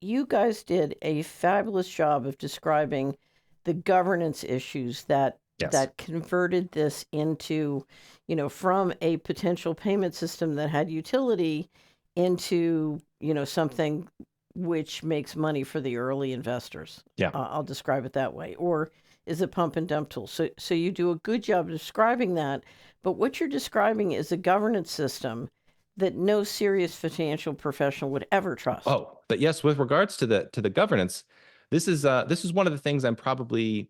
you guys did a fabulous job of describing the governance issues Yes. that converted this into, from a potential payment system that had utility into, something which makes money for the early investors. Yeah. I'll describe it that way. Or is a pump and dump tool. So you do a good job of describing that, but what you're describing is a governance system that no serious financial professional would ever trust. Oh, but yes, with regards to the governance, this is one of the things I'm probably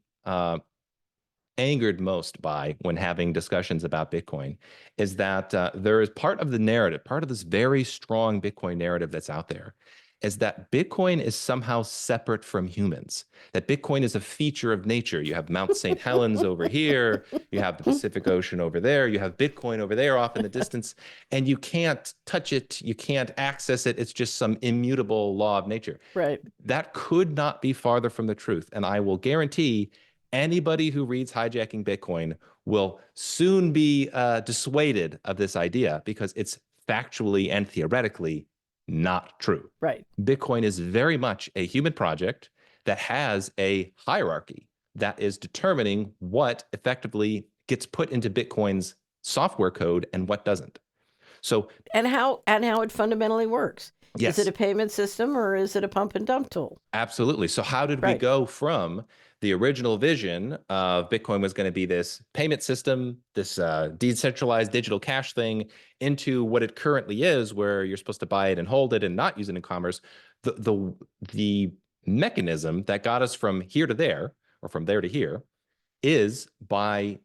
angered most by when having discussions about Bitcoin, is that there is part of the narrative, part of this very strong Bitcoin narrative that's out there, is that Bitcoin is somehow separate from humans, that Bitcoin is a feature of nature. You have Mount St. Helens over here, you have the Pacific Ocean over there, you have Bitcoin over there off in the distance, and you can't touch it, you can't access it. It's just some immutable law of nature. Right. That could not be farther from the truth. And I will guarantee anybody who reads Hijacking Bitcoin will soon be dissuaded of this idea because it's factually and theoretically not true. Right. Bitcoin is very much a human project that has a hierarchy that is determining what effectively gets put into Bitcoin's software code and what doesn't. So, And how it fundamentally works. Is it yes, a payment system or is it a pump and dump tool? absolutely. So how did we Right. go from the original vision of Bitcoin was going to be this payment system, this decentralized digital cash thing, into what it currently is, where you're supposed to buy it and hold it and not use it in commerce? The mechanism that got us from here to there, or from there to here, is by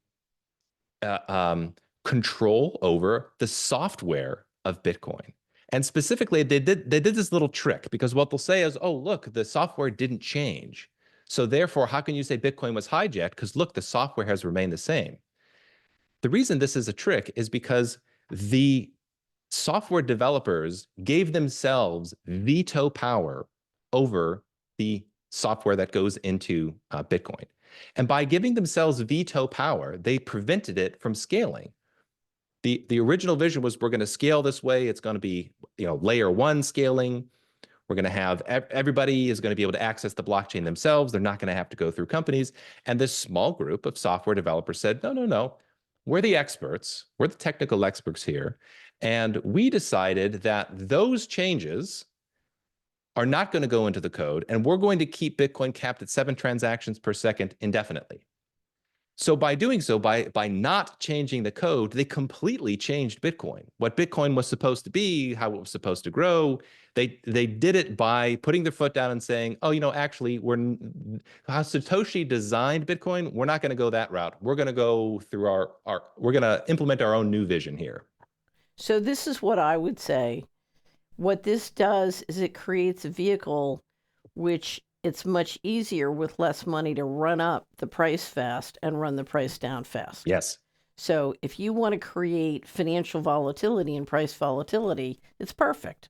uh, um, control over the software of Bitcoin. And specifically, they did this little trick, because what they'll say is, "Oh, look, the software didn't change. So therefore, how can you say Bitcoin was hijacked? Because look, the software has remained the same." The reason this is a trick is because the software developers gave themselves veto power over the software that goes into Bitcoin. And by giving themselves veto power, they prevented it from scaling. The original vision was, we're going to scale this way. It's going to be, layer one scaling. We're going to have everybody is going to be able to access the blockchain themselves. They're not going to have to go through companies. And this small group of software developers said, no, no, no. We're the experts. We're the technical experts here. And we decided that those changes are not going to go into the code, and we're going to keep Bitcoin capped at 7 transactions per second indefinitely. So by doing so, by not changing the code, they completely changed Bitcoin. What Bitcoin was supposed to be, how it was supposed to grow, they did it by putting their foot down and saying, "Oh, actually, how Satoshi designed Bitcoin, we're not going to go that route. We're going to go through we're going to implement our own new vision here." So this is what I would say. What this does is it creates a vehicle which it's much easier with less money to run up the price fast and run the price down fast. Yes. So if you want to create financial volatility and price volatility, it's perfect.